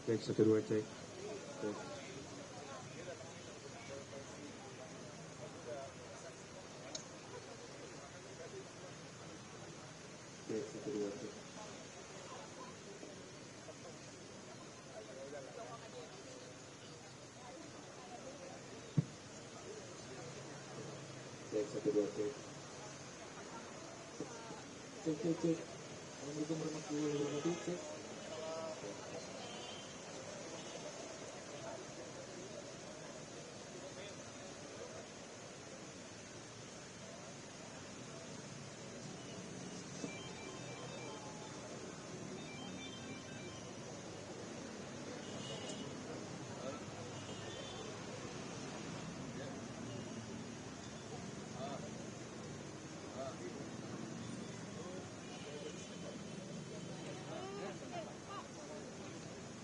Cek, satu dua cek. Cek. Cek, satu dua cek. Cek, satu dua cek. Cek, cek, cek. Assalamualaikum warahmatullahi wabarakatuh. Cek.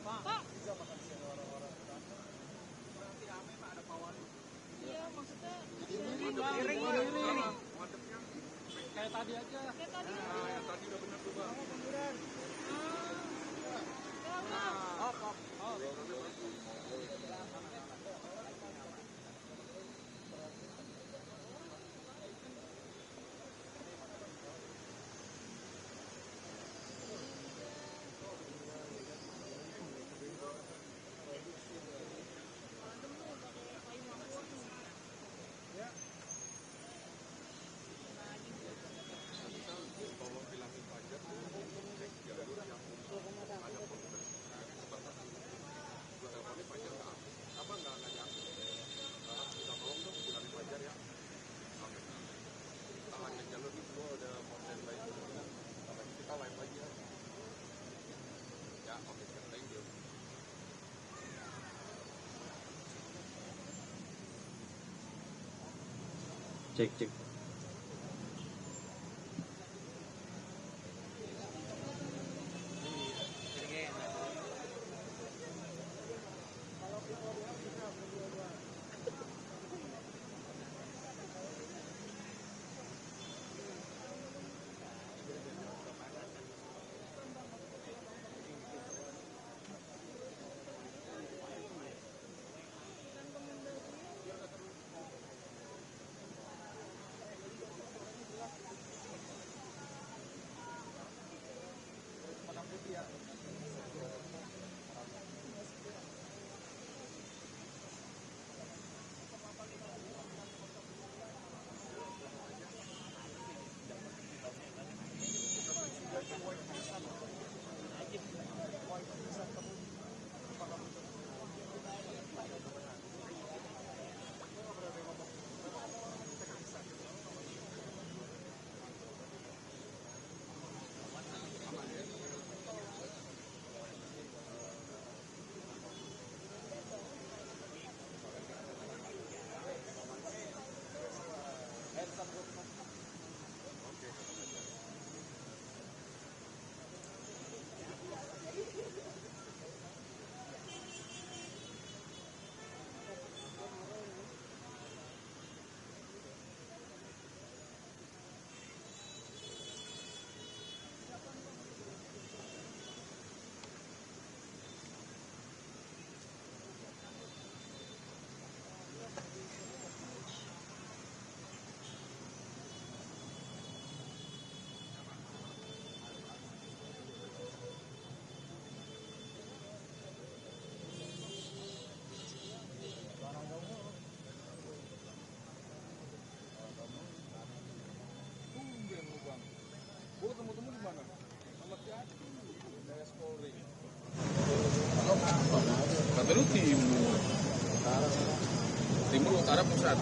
Pak, bisa makan siang orang-orang. Nanti ame Pak ada pawon. Iya, maksudnya piring. Kayak tadi aja. Kayak tadi. Nah, yang tadi udah bener tuh, Bang. Beneran. Tolong bilangin pajak cek jalur yang ada proses kesempatan gue teleponin pajak nggak diambil kita tolong dong bilangin pajak ya oke kita hanya jalur itu udah mau standby kita live lagi ya oke thank you. Cek, cek. Gue temu-temu di mana? Sama Tiati, PS Polri. Kata lu timur utara pusat.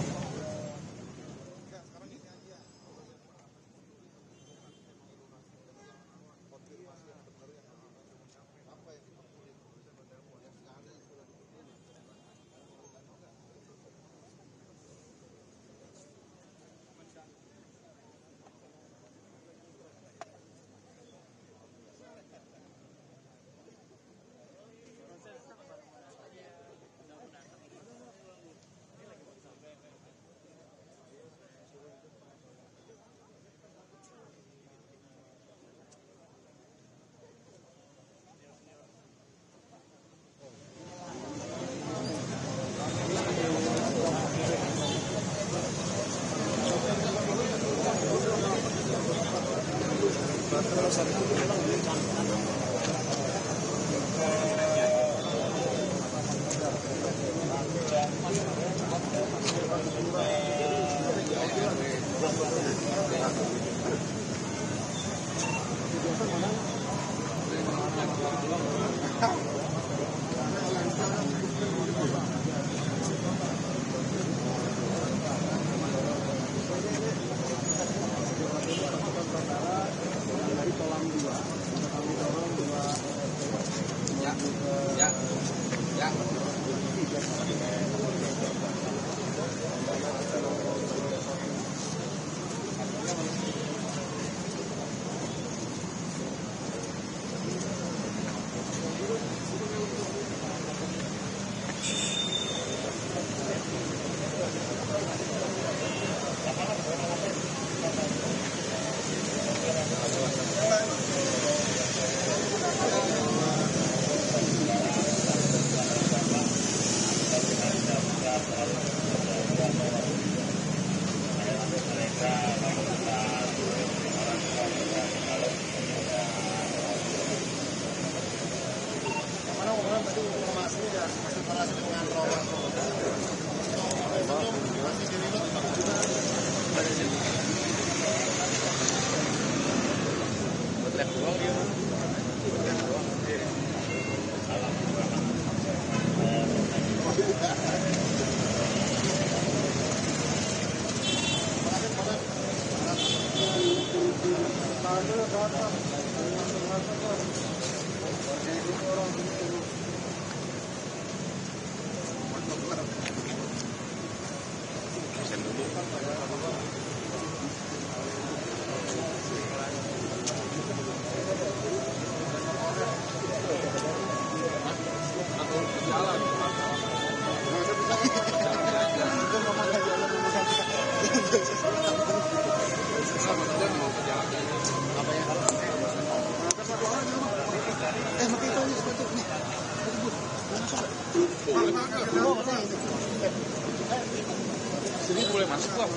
Sini boleh masuk kok.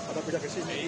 Ada pindah ke sini.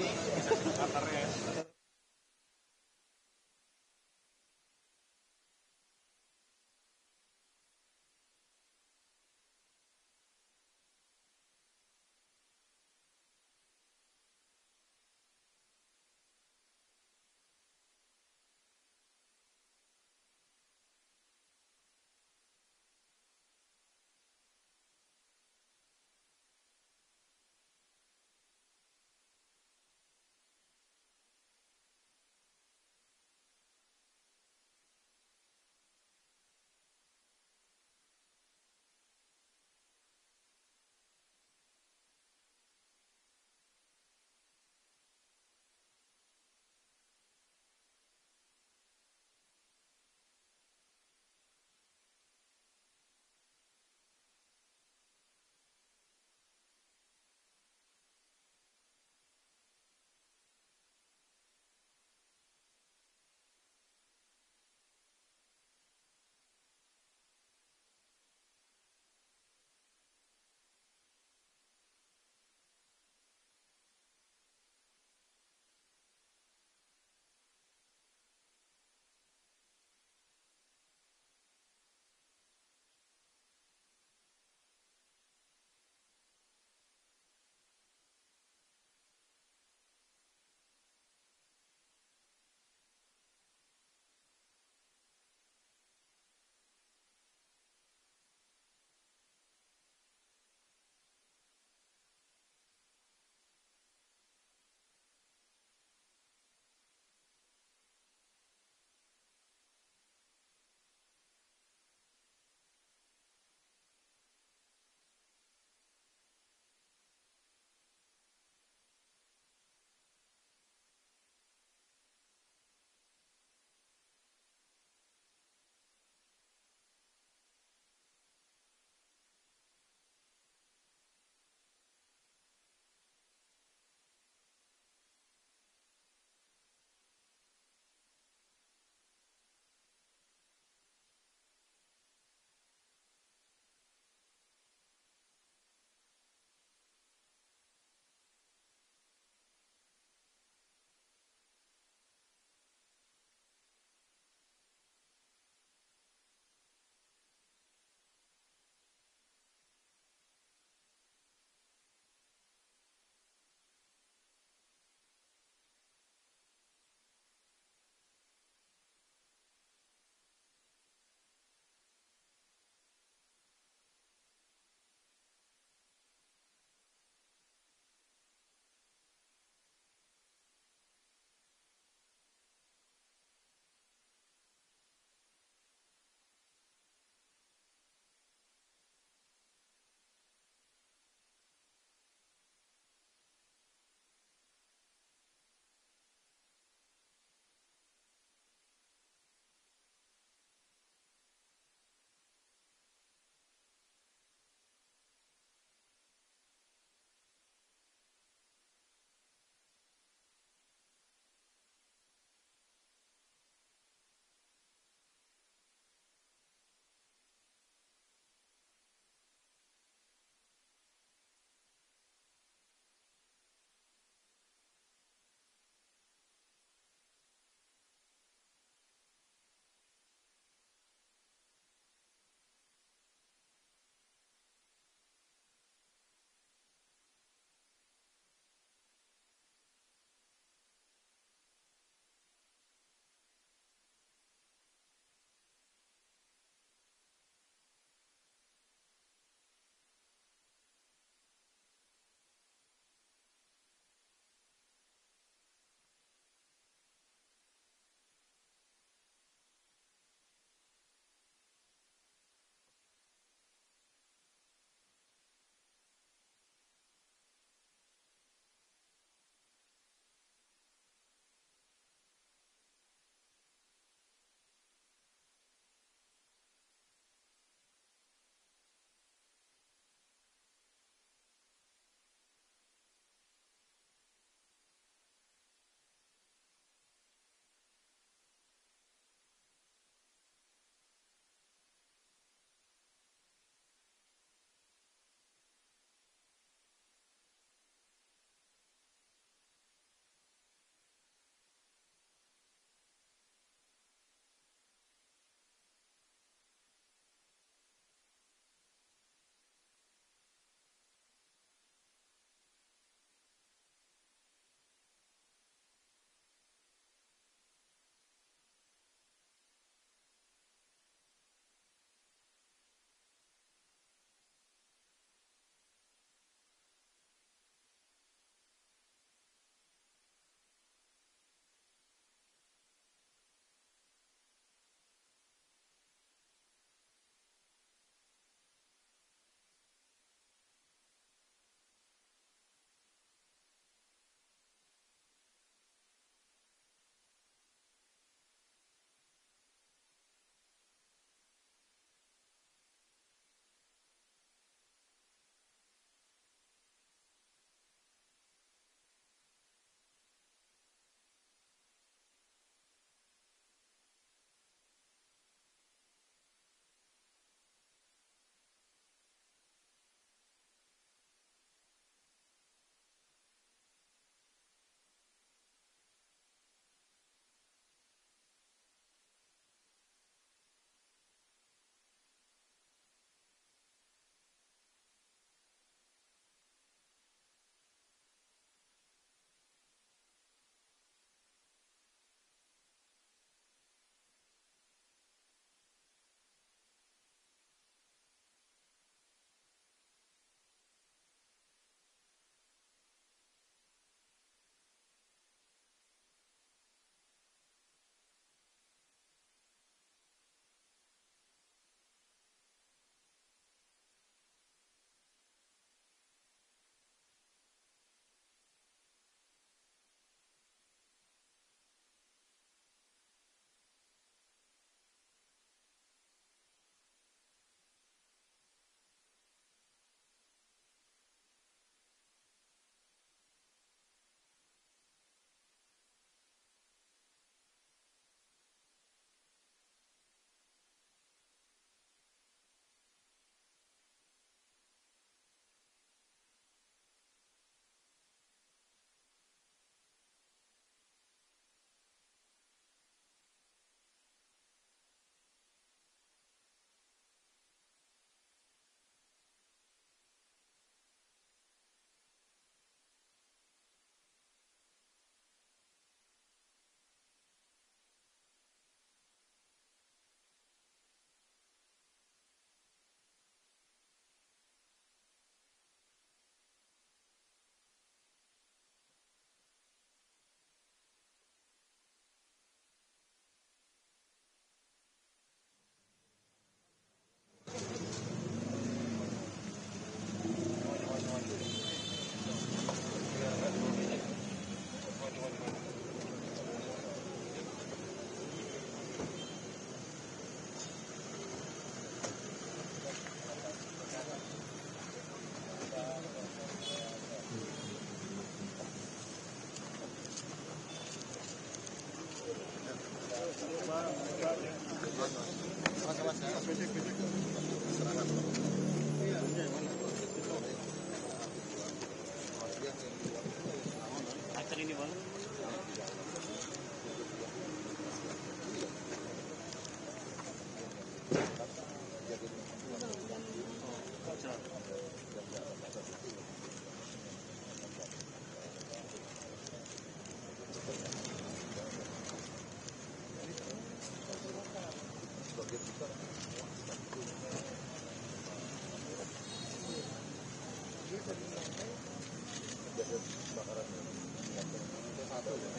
kebakaran itu satu ya.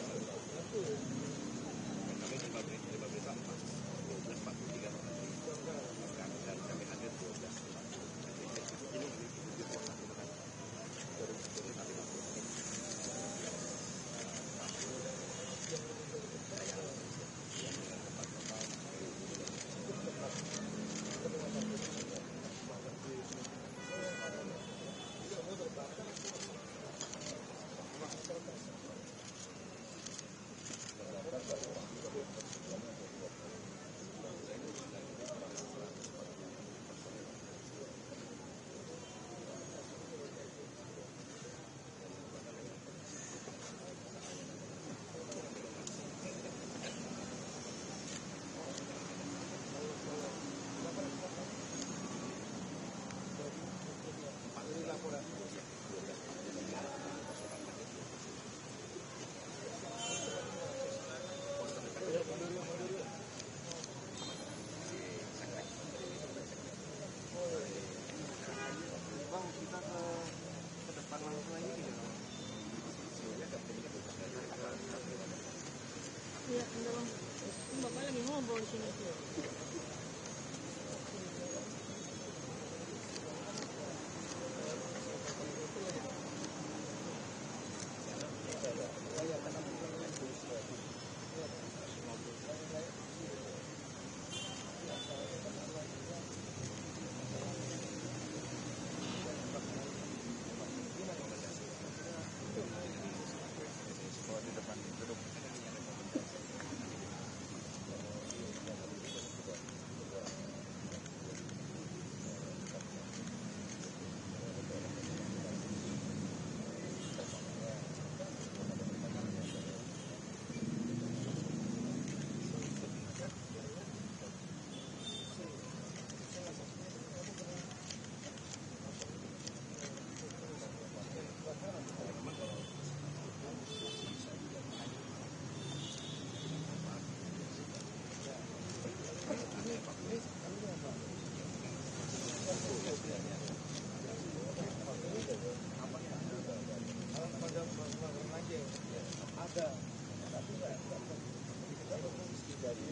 Kami 15 empat 12.43 dan kami hadir 12. Ini Iya, enggak bang. Bapak lagi ngobrol di sini.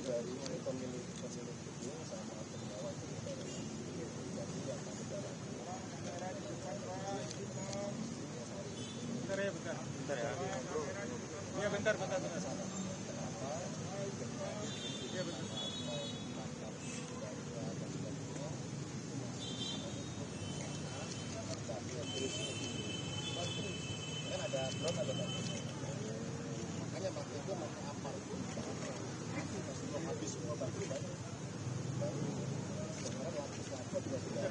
dari pemilik gedung sama pengelola Bentar ya, bentar. Bentar ya. Iya, bentar. Iya, bentar. kan ada drone ada makanya waktu itu pakai apar sebelum habis semua batu baru sekarang lapis-lapis juga sudah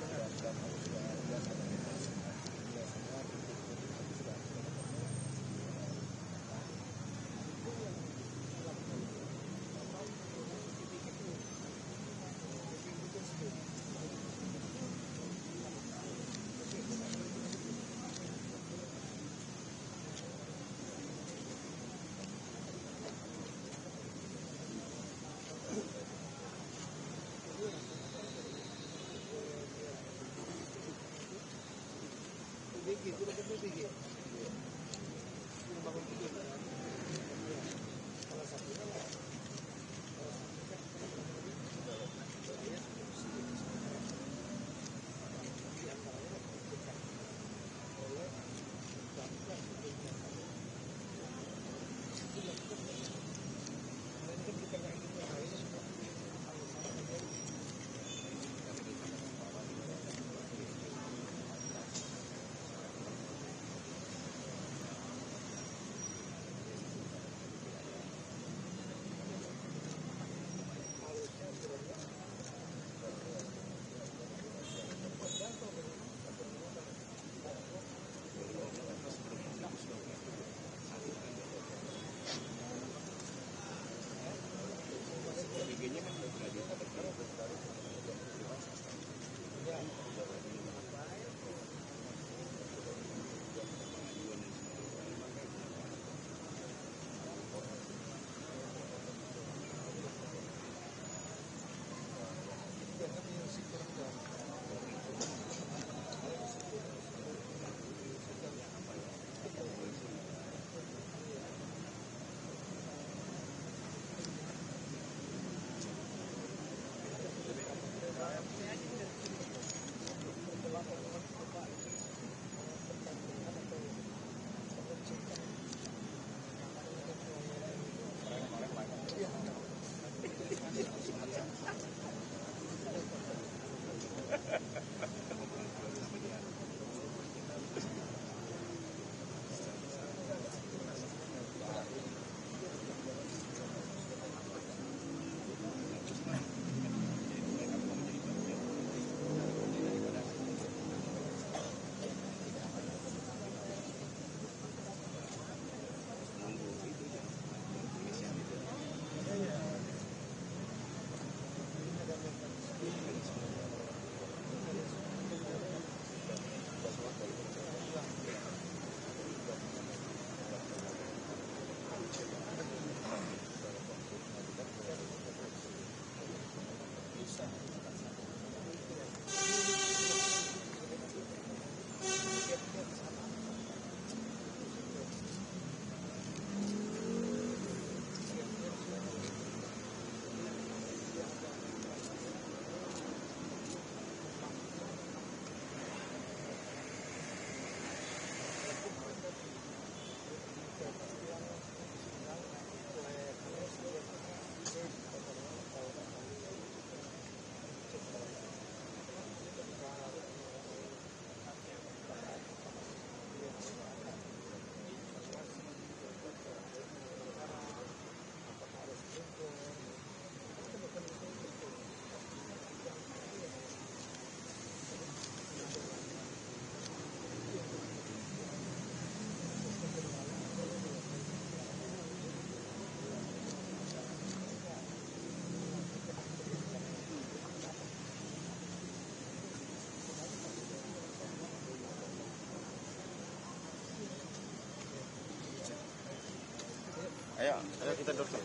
Ayo kita dorong.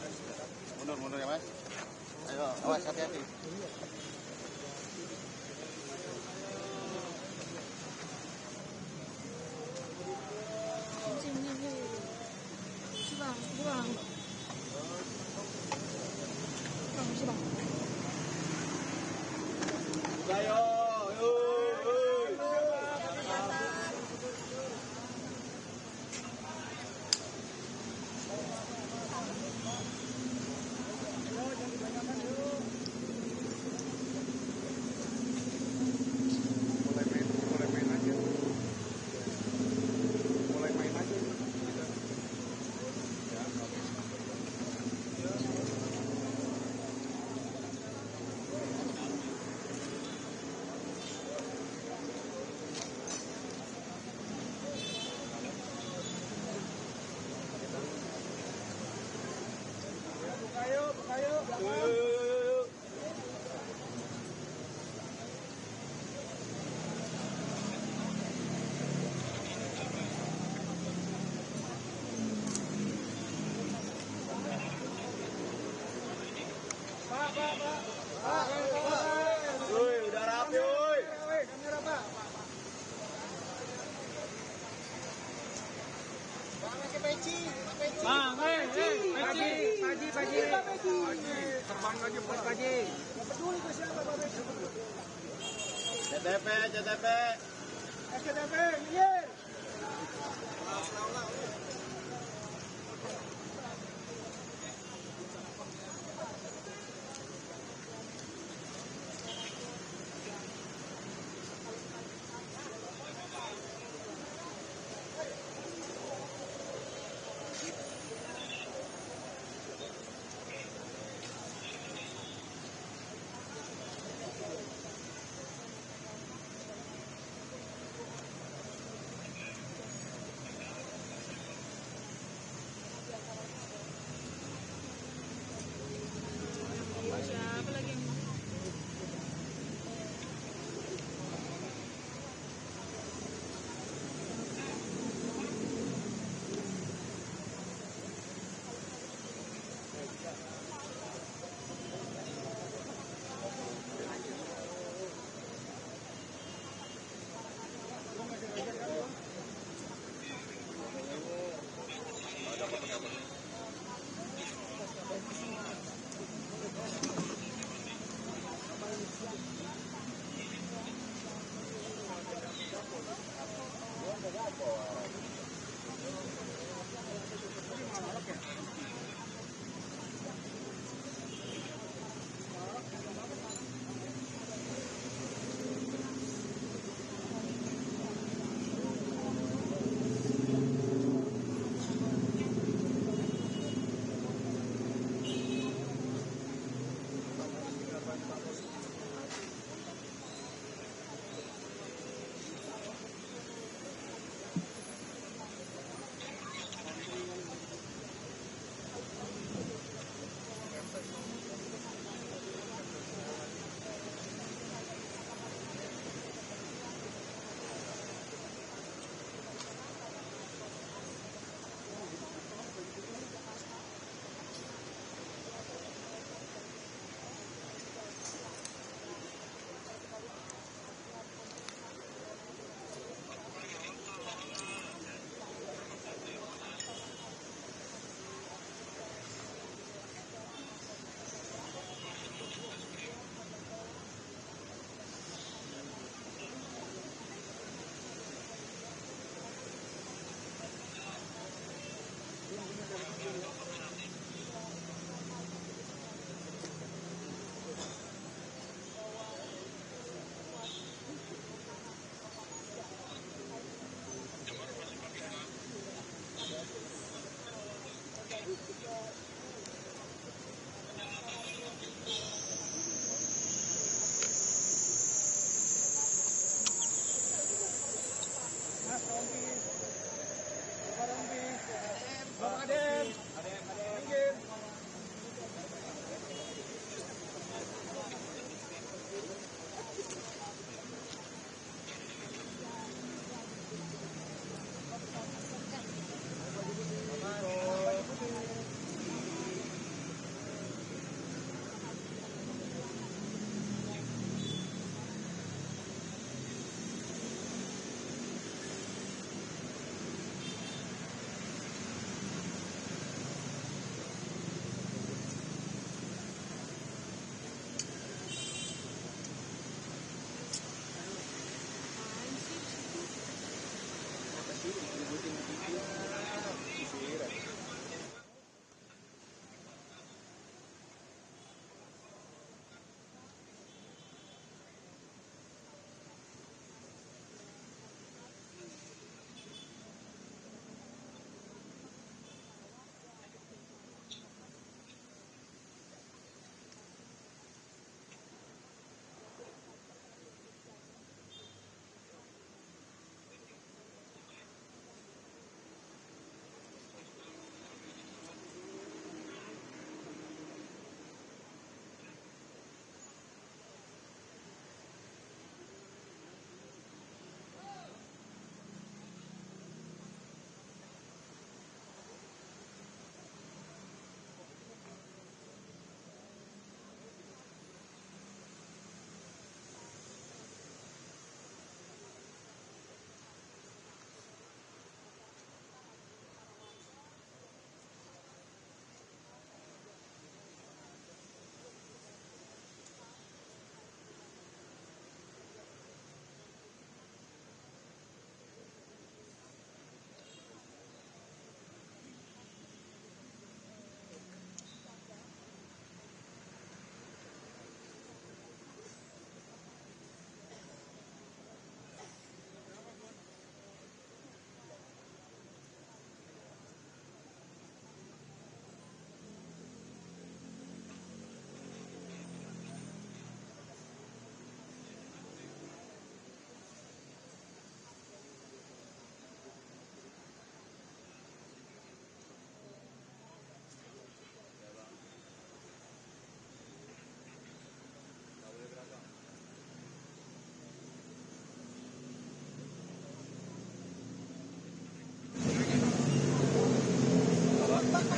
Mundur ya Mas. Ayo, awas hati-hati. Udah rapi, woi. Kamera, Pak. Peci. Bang, Paji. Terbang lagi buat Paji. Peduli ke siapa, Pak Peci? CTP. SKTP, minggir.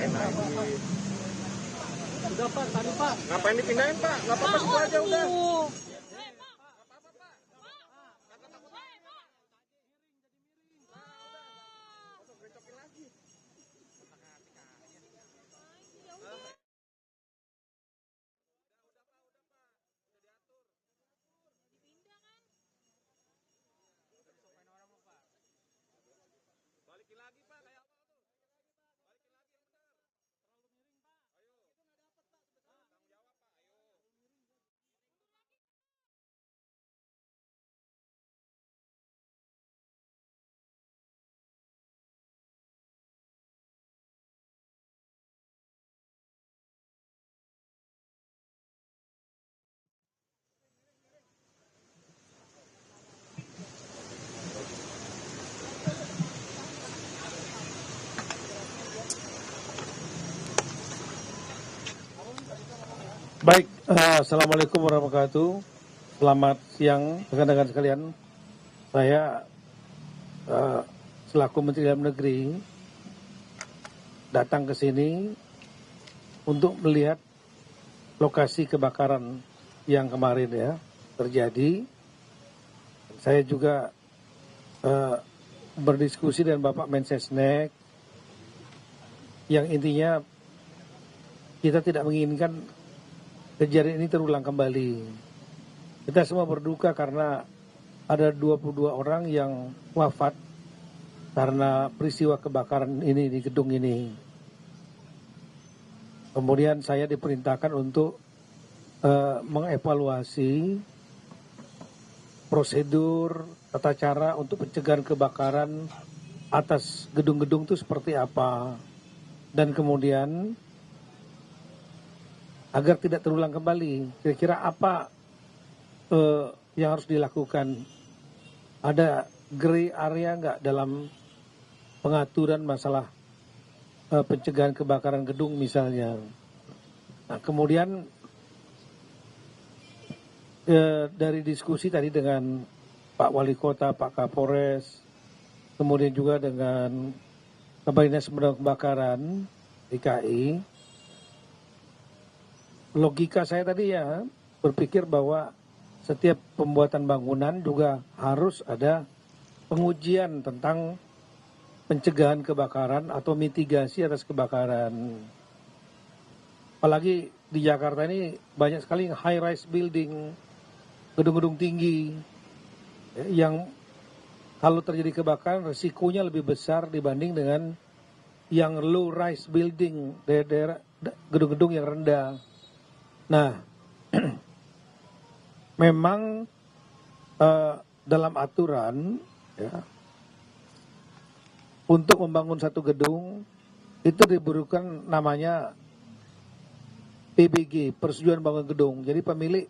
pindahin lagi. Sudah Pak, tadi Pak. Ngapain dipindahin Pak? Nggak apa-apa situ aja udah. Baik, Assalamualaikum warahmatullahi wabarakatuh. Selamat siang rekan-rekan sekalian. Saya selaku Menteri Dalam Negeri datang ke sini untuk melihat lokasi kebakaran yang kemarin ya terjadi. Saya juga berdiskusi dengan Bapak Mensesnek yang intinya kita tidak menginginkan kejadian ini terulang kembali. Kita semua berduka karena ada 22 orang yang wafat karena peristiwa kebakaran ini di gedung ini. Kemudian saya diperintahkan untuk mengevaluasi prosedur tata cara untuk pencegahan kebakaran atas gedung-gedung itu seperti apa. Dan kemudian agar tidak terulang kembali, kira-kira apa yang harus dilakukan? Ada gray area nggak dalam pengaturan masalah pencegahan kebakaran gedung misalnya? Nah, kemudian dari diskusi tadi dengan Pak Wali Kota, Pak Kapolres, kemudian juga dengan Kepala Dinas Pemadam Kebakaran DKI, logika saya tadi ya berpikir bahwa setiap pembuatan bangunan juga harus ada pengujian tentang pencegahan kebakaran atau mitigasi atas kebakaran. Apalagi di Jakarta ini banyak sekali high rise building, gedung-gedung tinggi yang kalau terjadi kebakaran risikonya lebih besar dibanding dengan yang low rise building, daerah gedung-gedung yang rendah. Nah, memang dalam aturan ya, untuk membangun satu gedung itu dibutuhkan namanya PBG, persetujuan bangun gedung. Jadi pemilik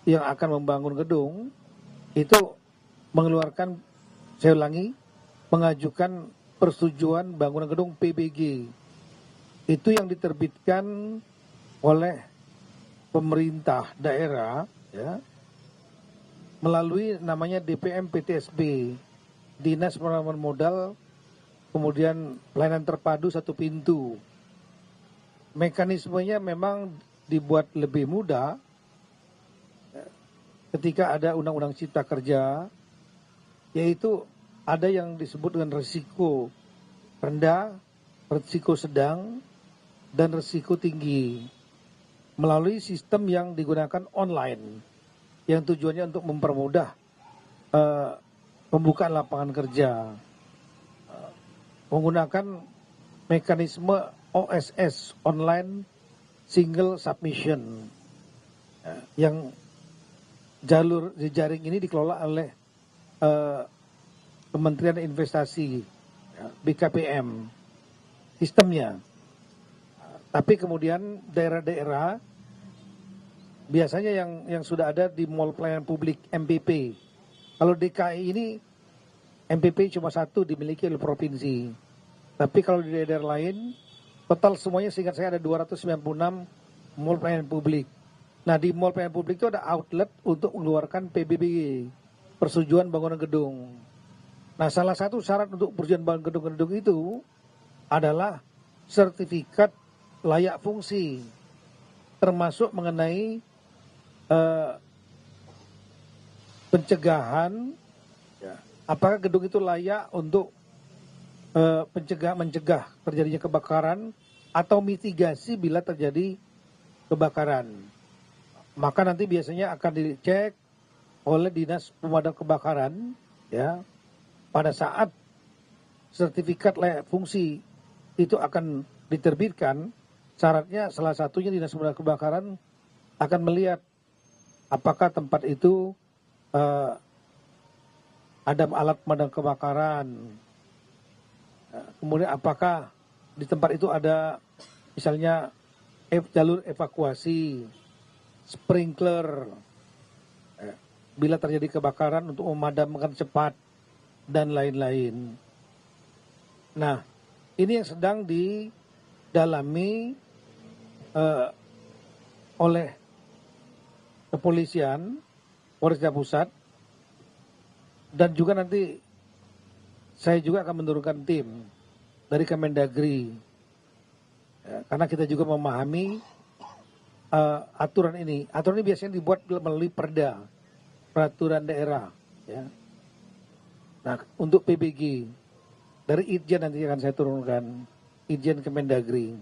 yang akan membangun gedung itu mengeluarkan, saya ulangi, mengajukan persetujuan bangunan gedung PBG. Itu yang diterbitkan oleh pemerintah daerah ya, melalui namanya DPM PTSB, Dinas Penanaman Modal, kemudian pelayanan terpadu satu pintu. Mekanismenya memang dibuat lebih mudah ketika ada Undang-Undang Cipta Kerja, yaitu ada yang disebut dengan risiko rendah, risiko sedang, dan risiko tinggi. Melalui sistem yang digunakan online, yang tujuannya untuk mempermudah pembukaan lapangan kerja, menggunakan mekanisme OSS, online single submission, yang jalur jejaring ini dikelola oleh Kementerian Investasi, BKPM, sistemnya. Tapi kemudian daerah-daerah biasanya yang sudah ada di mall pelayanan publik MPP. Kalau DKI ini MPP cuma satu dimiliki oleh provinsi. Tapi kalau di daerah lain total semuanya seingat saya ada 296 mall pelayanan publik. Nah di mall pelayanan publik itu ada outlet untuk mengeluarkan PBB, persetujuan bangunan gedung. Nah salah satu syarat untuk persetujuan bangunan gedung-gedung itu adalah sertifikat layak fungsi, termasuk mengenai pencegahan, ya, apakah gedung itu layak untuk mencegah terjadinya kebakaran atau mitigasi bila terjadi kebakaran. Maka nanti biasanya akan dicek oleh Dinas Pemadam Kebakaran, ya, pada saat sertifikat layak fungsi itu akan diterbitkan. Syaratnya salah satunya Dinas Pemadam Kebakaran akan melihat apakah tempat itu ada alat pemadam kebakaran, kemudian apakah di tempat itu ada misalnya jalur evakuasi, sprinkler, bila terjadi kebakaran untuk memadamkan cepat, dan lain-lain. Nah, ini yang sedang didalami oleh kepolisian, Polres Jakarta Pusat, dan juga nanti saya juga akan menurunkan tim dari Kemendagri, ya, karena kita juga memahami aturan ini. Aturan ini biasanya dibuat melalui peraturan daerah. Ya. Nah, untuk PBG dari Itjen nanti akan saya turunkan, Itjen Kemendagri,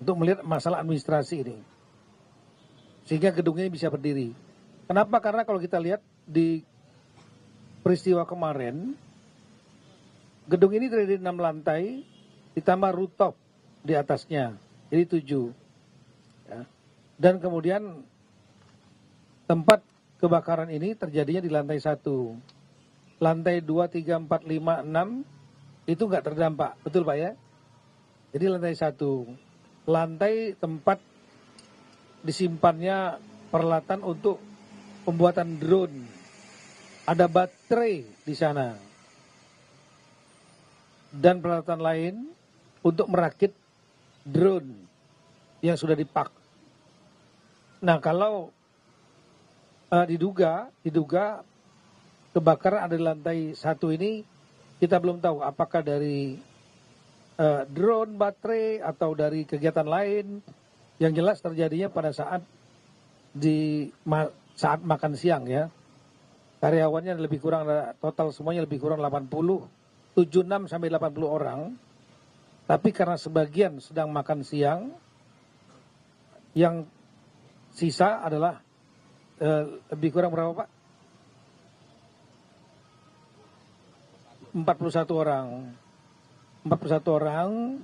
untuk melihat masalah administrasi ini, sehingga gedungnya bisa berdiri. Kenapa? Karena kalau kita lihat di peristiwa kemarin, gedung ini terdiri 6 lantai, ditambah rooftop di atasnya, jadi 7. Ya. Dan kemudian tempat kebakaran ini terjadinya di lantai 1. Lantai 2, 3, 4, 5, 6 itu nggak terdampak, betul Pak ya? Jadi lantai 1. Lantai tempat disimpannya peralatan untuk pembuatan drone. Ada baterai di sana. Dan peralatan lain untuk merakit drone yang sudah dipak. Nah, kalau diduga kebakaran ada di lantai 1 ini, kita belum tahu apakah dari drone, baterai, atau dari kegiatan lain. Yang jelas terjadinya pada saat saat makan siang, ya. Karyawannya lebih kurang, total semuanya lebih kurang 76 sampai 80 orang. Tapi karena sebagian sedang makan siang, yang sisa adalah lebih kurang berapa Pak? 41 orang. 41 orang,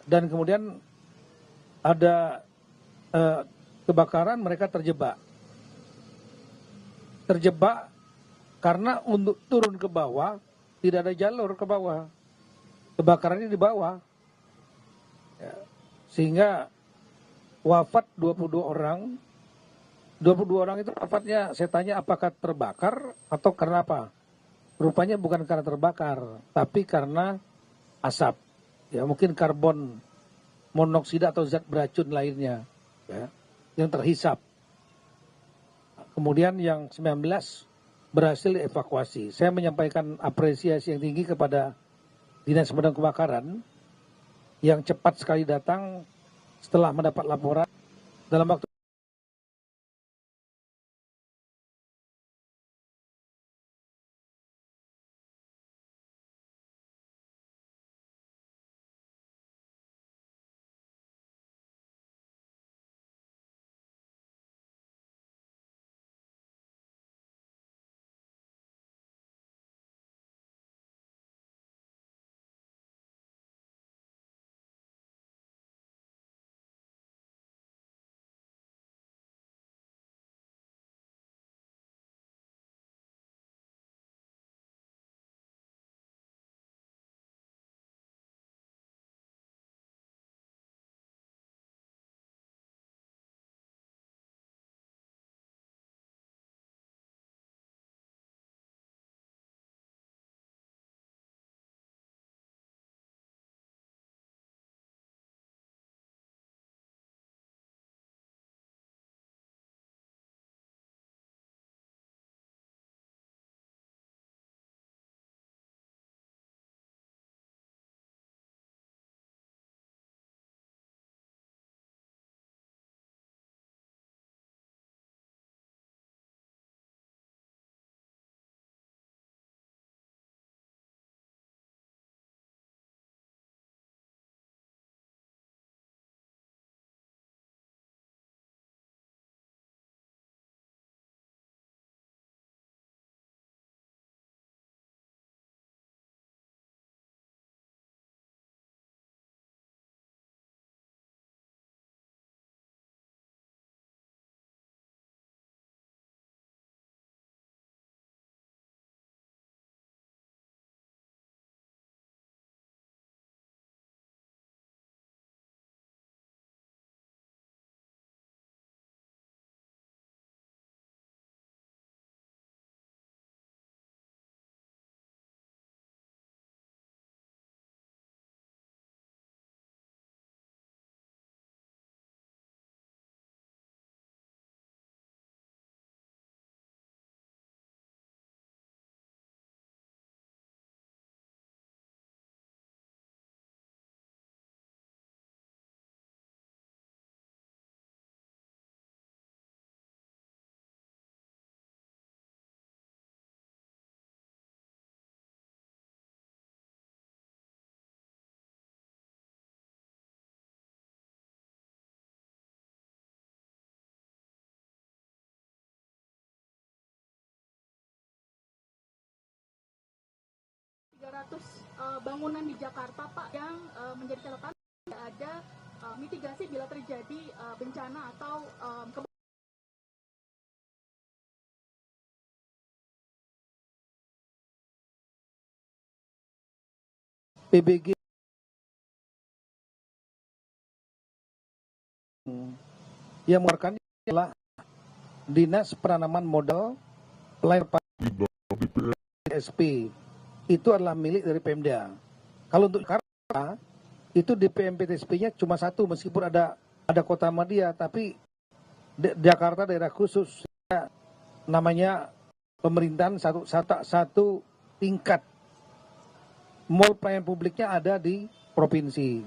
dan kemudian ada kebakaran, mereka terjebak karena untuk turun ke bawah tidak ada jalur ke bawah, kebakarannya di bawah, ya. Sehingga wafat 22 orang. 22 orang itu wafatnya, saya tanya apakah terbakar atau karena apa? Rupanya bukan karena terbakar, tapi karena asap, ya, mungkin karbon monoksida atau zat beracun lainnya, ya, yang terhisap. Kemudian yang 19 berhasil dievakuasi. Saya menyampaikan apresiasi yang tinggi kepada Dinas Pemadam Kebakaran yang cepat sekali datang setelah mendapat laporan dalam waktu 300 bangunan di Jakarta, Pak, yang menjadi catatan tidak ada mitigasi bila terjadi bencana atau PBG yang mengeluarkan adalah Dinas Penanaman Modal Pelayanan PTSP. Itu adalah milik dari Pemda. Kalau untuk Jakarta itu DPM PTSP-nya cuma satu, meskipun ada Kota Madia, tapi Jakarta daerah khusus namanya pemerintahan satu tingkat. Mall pelayanan publiknya ada di provinsi.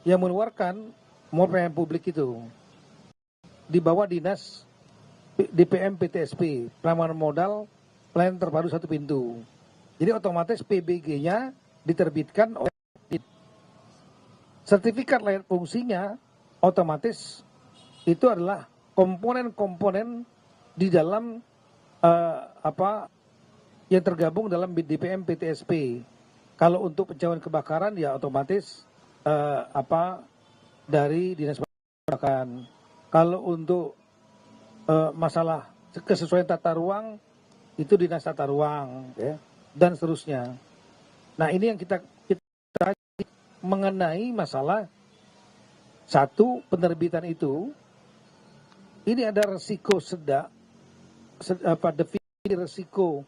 Yang mengeluarkan mall pelayanan publik itu di bawah Dinas DPM PTSP, Penanaman Modal Pelayanan Terpadu Satu Pintu. Jadi otomatis PBG-nya diterbitkan oleh sertifikat layak fungsinya, otomatis itu adalah komponen-komponen di dalam yang tergabung dalam DPM PTSP. Kalau untuk pencarian kebakaran ya otomatis dari Dinas Kebakaran. Kalau untuk masalah kesesuaian tata ruang itu Dinas Tata Ruang, ya, dan seterusnya. Nah ini yang kita mengenai masalah satu penerbitan itu. Ini ada resiko definisi resiko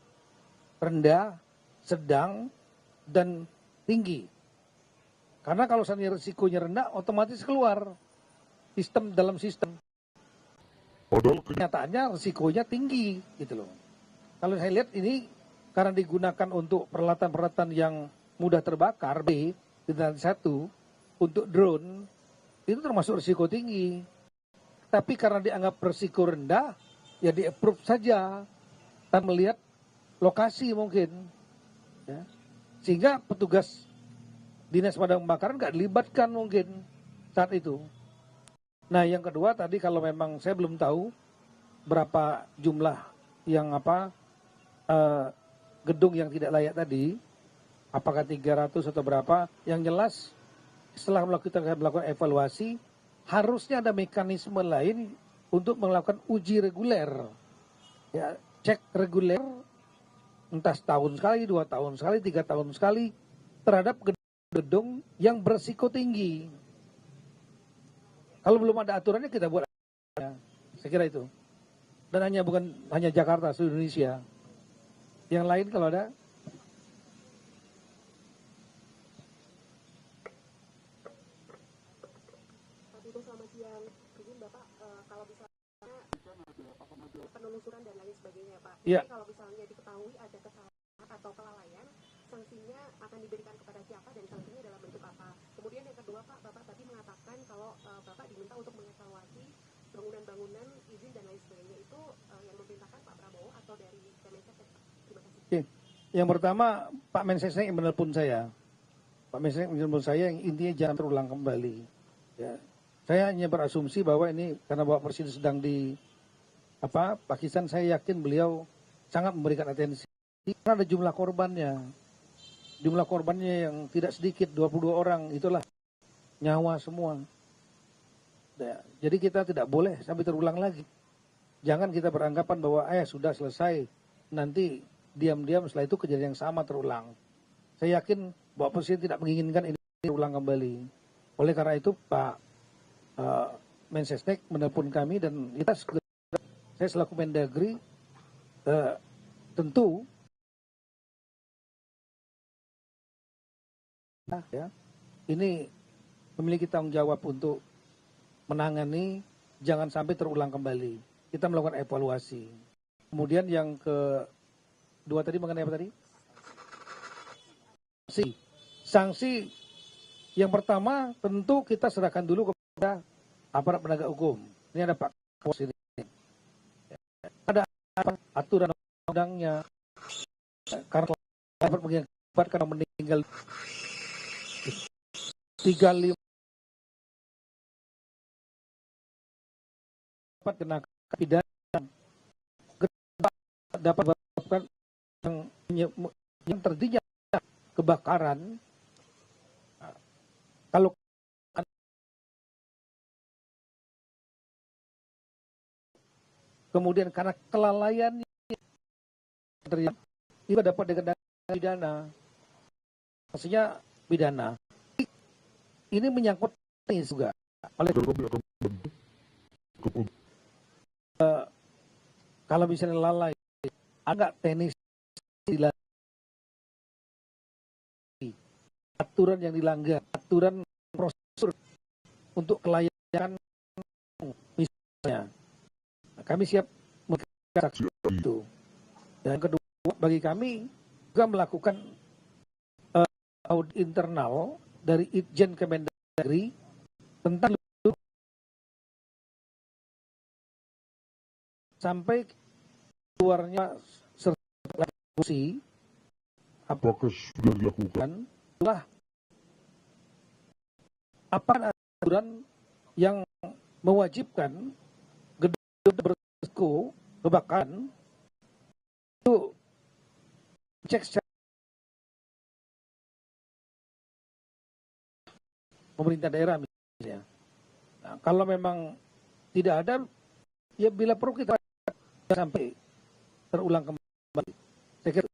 rendah, sedang, dan tinggi. Karena kalau seandainya risikonya rendah, otomatis keluar dalam sistem. Kenyataannya risikonya tinggi, gitu loh. Kalau saya lihat ini karena digunakan untuk peralatan-peralatan yang mudah terbakar, dan satu untuk drone itu termasuk risiko tinggi. Tapi karena dianggap risiko rendah, ya di-approve saja tanpa melihat lokasi mungkin. Ya. Sehingga petugas Dinas Pemadam Kebakaran nggak dilibatkan mungkin saat itu. Nah yang kedua tadi kalau memang saya belum tahu berapa jumlah yang gedung yang tidak layak tadi, apakah 300 atau berapa, yang jelas setelah melakukan evaluasi harusnya ada mekanisme lain untuk melakukan uji reguler, ya, cek reguler entah setahun sekali, 2 tahun sekali, 3 tahun sekali terhadap gedung yang berisiko tinggi. Kalau belum ada aturannya kita buat, saya kira itu. Dan bukan hanya Jakarta, seluruh Indonesia. Yang lain kalau ada. Selamat siang. Izin Bapak, kalau misalnya penelusuran dan lain sebagainya Pak. Ya. Kalau misalnya diketahui ada kesalahan atau kelalaian, sanksinya akan diberikan kepada siapa dan sanksinya dalam bentuk apa? Kemudian yang kedua Pak, Bapak tadi mengatakan kalau Bapak diminta untuk mengevaluasi bangunan-bangunan, izin dan lain sebagainya, itu yang memerintahkan Pak Prabowo atau dari Kemenkes? Terima kasih. Oke. Yang pertama Pak Mensesnek yang menelpon saya. Pak Mensesnek menelpon saya yang intinya jangan terulang kembali. Ya. Saya hanya berasumsi bahwa ini karena Bapak Presiden sedang di Pakistan, saya yakin beliau sangat memberikan atensi. Karena ada jumlah korbannya. Jumlah korbannya yang tidak sedikit, 22 orang, itulah nyawa semua. Ya, jadi kita tidak boleh sampai terulang lagi. Jangan kita beranggapan bahwa sudah selesai, nanti diam-diam setelah itu kejadian yang sama terulang. Saya yakin Bapak Presiden tidak menginginkan ini terulang kembali. Oleh karena itu Pak Mensesnek menelpon kami dan kita saya selaku Mendagri tentu ya ini memiliki tanggung jawab untuk menangani jangan sampai terulang kembali. Kita melakukan evaluasi. Kemudian yang kedua tadi mengenai apa tadi? Sanksi yang pertama tentu kita serahkan dulu kepada aparat penegak hukum. Ini ada Pak Kapolres ini. Ada aturan undangnya. Karena dapat mengakibatkan meninggal 35 dapat kena pidana, dapat menyebabkan yang terdiri kebakaran, kalau kemudian karena kelalaian terjadi, itu dapat dikenakan pidana. Maksudnya pidana. Ini menyangkut teknis juga. Oleh kalau misalnya lalai, agak teknis aturan yang dilanggar, aturan prosedur untuk kelayakan misalnya. Nah, kami siap saksi itu. Dan kedua, bagi kami juga melakukan audit internal dari Itjen Kemendagri tentang sampai keluarnya sertifikat fungsi apakah sudah dilakukan telah apa aturan yang mewajibkan gedung berisiko kebakaran itu cek secara pemerintah daerah misalnya. Nah, kalau memang tidak ada, ya bila perlu kita sampai terulang kembali. Saya kira.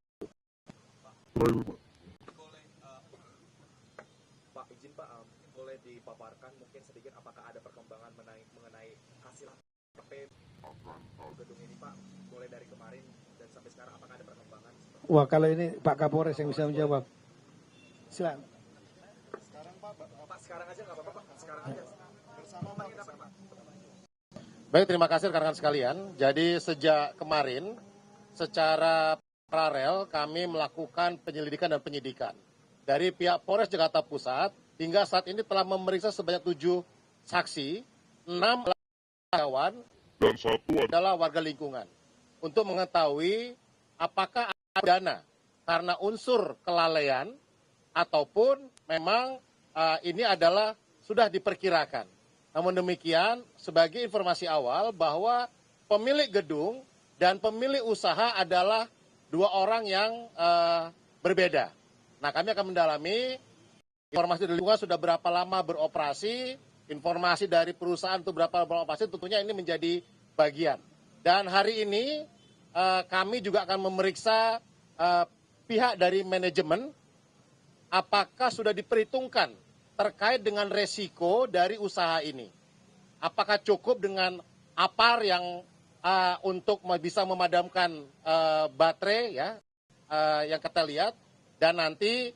Pak, izin Pak, boleh dipaparkan mungkin sedikit apakah ada perkembangan mengenai hasil KP gedung ini Pak, mulai dari kemarin dan sampai sekarang apakah ada perkembangan? Wah, kalau ini Pak Kapolres yang bisa menjawab. Silakan. Pak, sekarang aja nggak apa-apa Pak, sekarang aja. Bersama Pak. Baik, terima kasih rekan-rekan sekalian. Jadi sejak kemarin secara paralel kami melakukan penyelidikan dan penyidikan. Dari pihak Polres Jakarta Pusat hingga saat ini telah memeriksa sebanyak 7 saksi, 6 adalah karyawan dan 1 adalah warga lingkungan. Untuk mengetahui apakah ada dana karena unsur kelalaian ataupun memang ini adalah sudah diperkirakan. Namun demikian, sebagai informasi awal bahwa pemilik gedung dan pemilik usaha adalah 2 orang yang berbeda. Nah, kami akan mendalami informasi dari lingkungan sudah berapa lama beroperasi, informasi dari perusahaan itu berapa lama beroperasi, tentunya ini menjadi bagian. Dan hari ini kami juga akan memeriksa pihak dari manajemen apakah sudah diperhitungkan terkait dengan resiko dari usaha ini. Apakah cukup dengan APAR yang untuk bisa memadamkan baterai ya yang kita lihat, dan nanti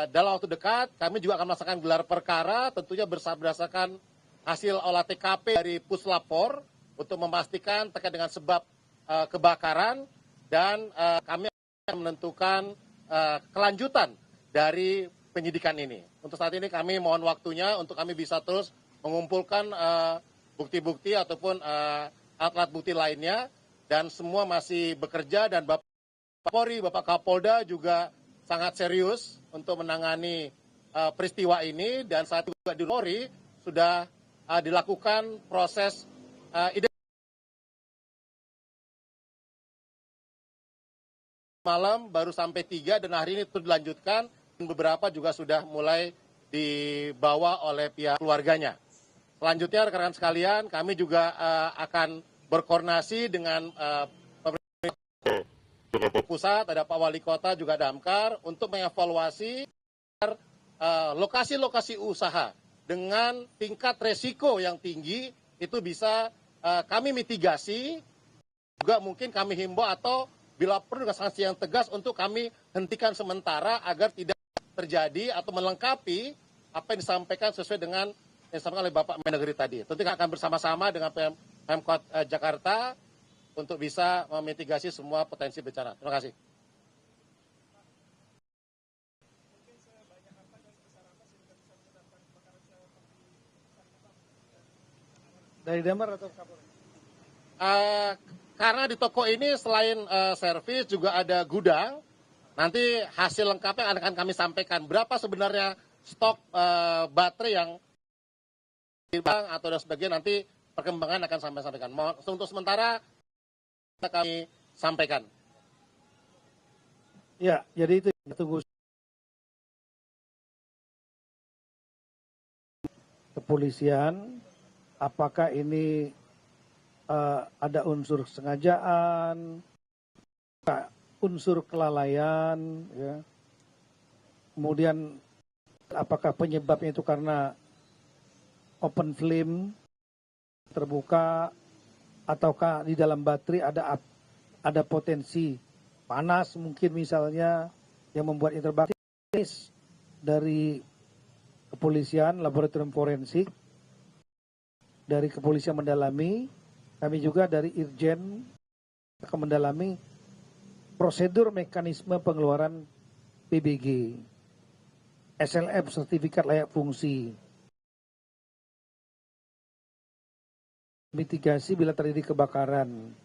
dalam waktu dekat kami juga akan melaksanakan gelar perkara tentunya berdasarkan hasil olah TKP dari Puslapor untuk memastikan terkait dengan sebab kebakaran, dan kami akan menentukan kelanjutan dari penyidikan ini. Untuk saat ini kami mohon waktunya untuk kami bisa terus mengumpulkan bukti-bukti ataupun alat bukti lainnya, dan semua masih bekerja, dan Bapak Kapolri, Bapak Kapolda juga sangat serius untuk menangani peristiwa ini, dan saat juga di Polri sudah dilakukan proses malam baru sampai 3 dan hari ini terus dilanjutkan. Beberapa juga sudah mulai dibawa oleh pihak keluarganya. Selanjutnya rekan-rekan sekalian, kami juga akan berkoordinasi dengan pemerintah pusat, ada Pak Wali Kota juga Damkar untuk mengevaluasi lokasi-lokasi usaha dengan tingkat resiko yang tinggi itu bisa kami mitigasi, juga mungkin kami himbau atau bila perlu dengan sanksi yang tegas untuk kami hentikan sementara agar tidak terjadi atau melengkapi apa yang disampaikan sesuai dengan yang disampaikan oleh Bapak Mendagri tadi. Tentu akan bersama-sama dengan Pemkot Jakarta untuk bisa memitigasi semua potensi bencana. Terima kasih. Dari Damar atau Kapolres? Karena di toko ini selain servis juga ada gudang. Nanti hasil lengkapnya akan kami sampaikan. Berapa sebenarnya stok baterai yang di bank atau dan sebagainya, nanti perkembangan akan sampaikan. Untuk sementara kami sampaikan. Ya, jadi itu tunggu kepolisian, apakah ini ada unsur sengajaan, unsur kelalaian, ya. Kemudian apakah penyebabnya itu karena open flame terbuka, ataukah di dalam baterai ada potensi panas mungkin misalnya yang membuatnya terbakar. Dari kepolisian, laboratorium forensik, dari kepolisian mendalami, kami juga dari Irjen akan mendalami prosedur mekanisme pengeluaran PBG, SLF, sertifikat layak fungsi, mitigasi bila terjadi kebakaran.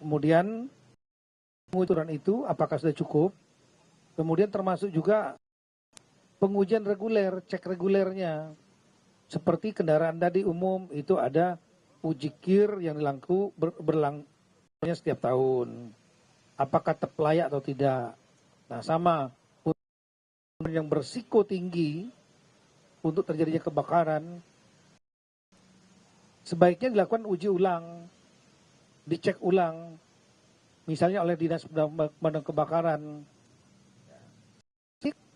Kemudian pengukuran itu apakah sudah cukup? Kemudian termasuk juga pengujian reguler, cek regulernya. Seperti kendaraan tadi umum itu ada uji kir yang berlangsungnya setiap tahun. Apakah layak atau tidak? Nah, sama yang berisiko tinggi untuk terjadinya kebakaran sebaiknya dilakukan uji ulang, dicek ulang, misalnya oleh Dinas Pemadam Kebakaran.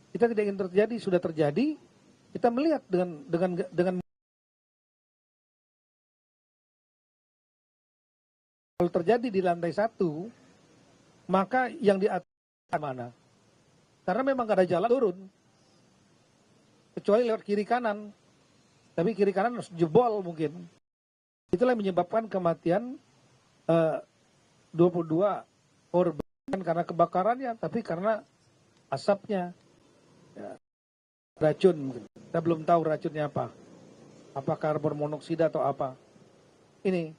Kita tidak ingin terjadi, sudah terjadi, kita melihat dengan kalau terjadi di lantai 1, maka yang di atas mana? Karena memang gak ada jalan turun, kecuali lewat kiri kanan, tapi kiri kanan harus jebol mungkin. Itulah yang menyebabkan kematian 22 korban karena kebakarannya, tapi karena asapnya. Ya, racun, kita belum tahu racunnya apa. Apa karbon monoksida atau apa. Ini,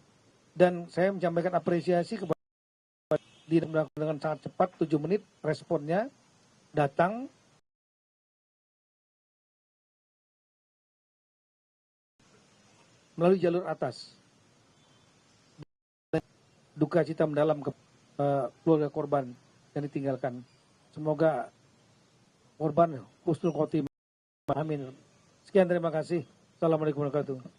dan saya menyampaikan apresiasi kepada dengan sangat cepat, 7 menit responnya, datang. Melalui jalur atas. Duka cita mendalam ke keluarga korban yang ditinggalkan. Semoga korban husnul khotimah. Amin. Sekian, terima kasih. Assalamualaikum warahmatullahi wabarakatuh.